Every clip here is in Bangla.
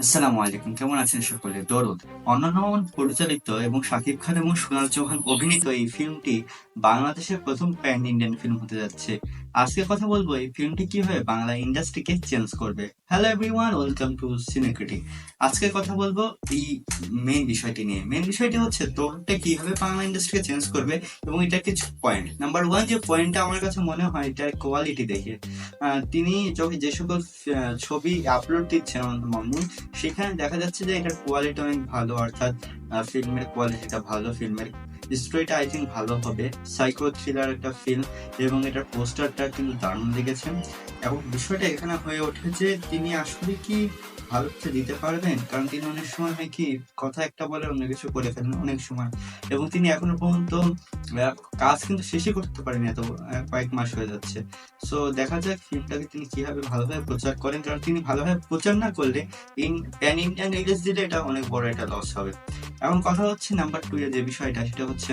আসসালামু আলাইকুম, কেমন আছেন সকলে? দরদ অনন্য মামুন পরিচালিত এবং শাকিব খান এবং সোনাল চৌহান অভিনীত এই ফিল্মটি বাংলাদেশের প্রথম প্যান ইন্ডিয়ান ফিল্ম হতে যাচ্ছে। আজকে কথা বলবো এই ফিল্মটি কিভাবে বাংলা ইন্ডাস্ট্রিকে চেঞ্জ করবে। হ্যালো এভরিওয়ান, ওয়েলকাম টু সিনেক্রিটি। আজকে কথা বলবো এই মেন বিষয়টি হচ্ছে দরদটা কিভাবে বাংলা ইন্ডাস্ট্রিকে চেঞ্জ করবে এবং এটা কিছু পয়েন্ট। নাম্বার ওয়ান, যে পয়েন্টটা আমার কাছে মনে হয় এটার কোয়ালিটি দেখে। তিনি যে সকল ছবি আপলোড দিচ্ছেন অনন্ত মামুন, সেখানে দেখা যাচ্ছে যে এটার কোয়ালিটি অনেক ভালো, অর্থাৎ ফিল্মের কোয়ালিটিটা ভালো, ফিল্মের স্টোরিটা আই থিঙ্ক ভালো হবে, সাইকো থ্রিলার একটা ফিল্ম, এবং এটার পোস্টারটা কিন্তু দারুণ লেগেছে। এবং বিষয়টা এখানে হয়ে ওঠে যে তিনি আসলে কি ভালো কিছু দিতে পারবেন, কারণ তিনি অনেক সময় হয় কি কথা একটা বলে অন্য কিছু করে ফেলেন অনেক সময়, এবং তিনি এখনো পর্যন্ত কাজ কিন্তু শেষই করতে পারেনি, এত কয়েক মাস হয়ে যাচ্ছে। সো দেখা যাক ফিল্মটাকে তিনি কিভাবে ভালোভাবে প্রচার করেন, কারণ তিনি ভালোভাবে প্রচার না করলে প্যান ইন্ডিয়ান রিলিজ দিলে এটা অনেক বড় একটা লস হবে। এখন কথা হচ্ছে নাম্বার টু এর যে বিষয়টা, সেটা হচ্ছে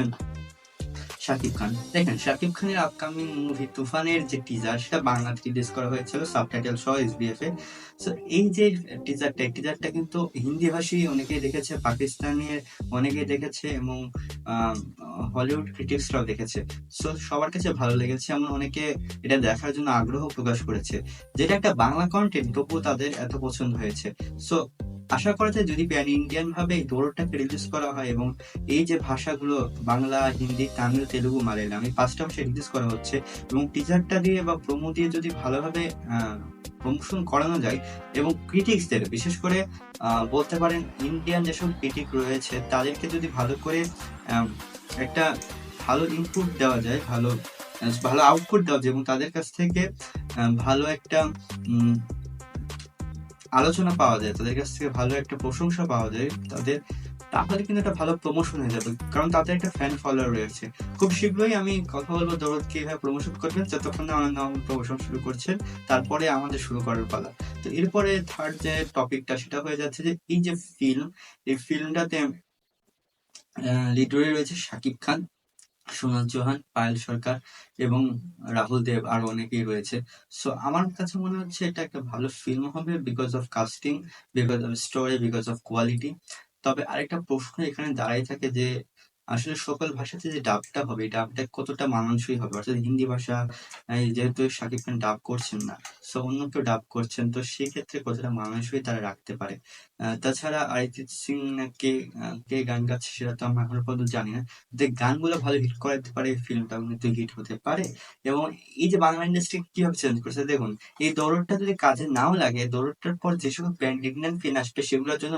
শাকিব খান। দেখেন, শাকিব খানের আপকামিং মুভি তুফানের যে টিজার, সেটা বাংলাতে রিলিজ করা হয়েছিল সাবটাইটেল সহ এসবিএফ এ। সো এই যে টিজারটা কিন্তু হিন্দি ভাষী অনেকেই দেখেছে, পাকিস্তানের অনেকেই দেখেছে, এবং হলিউড ক্রিটিক্সরাও দেখেছে। সো সবার কাছে ভালো লেগেছে, এমন অনেকে এটা দেখার জন্য আগ্রহ প্রকাশ করেছে। যেটা একটা বাংলা কন্টেন্ট, তবুও তাদের এত পছন্দ হয়েছে। সো আশা করা যায় যদি প্যান ইন্ডিয়ান ভাবে এই দৌড়টাকে রিলিজ করা হয়, এবং এই যে ভাষাগুলো বাংলা, হিন্দি, তামিল, তেলুগু, মালয়ালাম এই ৫টা ভাষায় রিলিজ করা হচ্ছে, এবং টিজারটা দিয়ে বা প্রোমো দিয়ে যদি ভালোভাবে প্রমোশন করানো যায়, এবং ক্রিটিক্সদের বিশেষ করে বলতে পারেন ইন্ডিয়ান যেসব ক্রিটিক রয়েছে তাদেরকে যদি ভালো করে একটা ভালো ইনপুট দেওয়া যায়, ভালো ভালো আউটপুট দেওয়া যায়, এবং তাদের কাছ থেকে ভালো একটা আলোচনা পাওয়া যায়, তাদের কাছ থেকে ভালো একটা প্রশংসা পাওয়া যায় তাদের, তাহলে কিন্তু একটা ভালো প্রমোশন হয়ে যাবে, কারণ তাদের একটা ফ্যান ফলোয়ার রয়েছে। খুব শীঘ্রই আমি কথা বলবো দরদ কিভাবে প্রমোশন করবেন, যতক্ষণ না আনন্দ মামুন প্রমোশন শুরু করছেন, তারপরে আমাদের শুরু করার পালা। তো এরপরে থার্ড যে টপিকটা, সেটা হয়ে যাচ্ছে যে এই যে ফিল্ম, এই ফিল্মটাতে লিড রোলে রয়েছে শাকিব খান, সোনাল চৌহান, পায়েল সরকার, এবং রাহুল দেব, আরো অনেকেই রয়েছে। সো আমার কাছে মনে হচ্ছে এটা একটা ভালো ফিল্ম হবে, because of casting, because of story, because of quality. তবে আরেকটা প্রশ্ন এখানে দাঁড়াই থাকে যে আসলে সকল ভাষাতে যে ডাবটা হবে, এই ডাবটা কতটা মানানসই হবে, অর্থাৎ হিন্দি ভাষা যেহেতু শাকিব খান ডাব করছেন না, সো অন্য কেউ ডাব করছেন, তো সেই ক্ষেত্রে কতটা মানানসই তারা রাখতে পারে। তাছাড়া অরিজিৎ সিং না কে গান গাচ্ছে সেটা তো আমরা এখনো পর্যন্ত জানি না। যে গানগুলো ভালো হিট করাতে পারে, ফিল্মটাও কিন্তু হিট হতে পারে। এবং এই যে বাংলা ইন্ডাস্ট্রি কিভাবে চেঞ্জ করছে দেখুন, এই দৌড়টা যদি কাজে নাও লাগে, দৌড়টার পর যে সকল প্যান ইন্ডিয়ান ফিল্ম আসবে সেগুলোর জন্য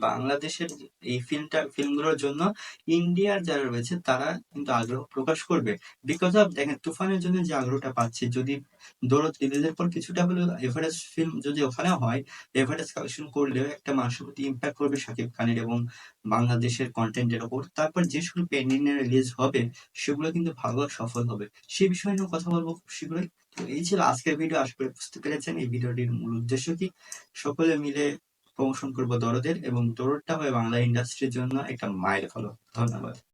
বাংলাদেশের এই ফিল্মগুলোর জন্য ইন্ডিয়ার যারা রয়েছে তারা কিন্তু আগ্রহ প্রকাশ করবে। বিকজ অফ দেখেন তুফানের জন্য যে আগ্রহটা পাচ্ছে, যদি দৌড় রিলিজের পর কিছুটা হলেও এভারেজ ফিল্ম যদি ওখানেও হয়, এভারেজ কালেকশন করলেও একটা মানুষের প্রতি ইম্প্যাক্ট করবে শাকিব খানের এবং বাংলাদেশের কন্টেন্টের ওপর। তারপর যে সকল পেন্ডিং রিলিজ হবে সেগুলো কিন্তু ভালো সফল হবে। সেই বিষয় নিয়ে কথা বলবো খুব শীঘ্রই। তো এই ছিল আজকের ভিডিও, আশা করি বুঝতে পেরেছেন এই ভিডিওটির মূল উদ্দেশ্য কি। সকলে মিলে প্রমোশন করবো দরদের, এবং দরদটা হবে বাংলা ইন্ডাস্ট্রির জন্য একটা মাইল ফলক। ধন্যবাদ।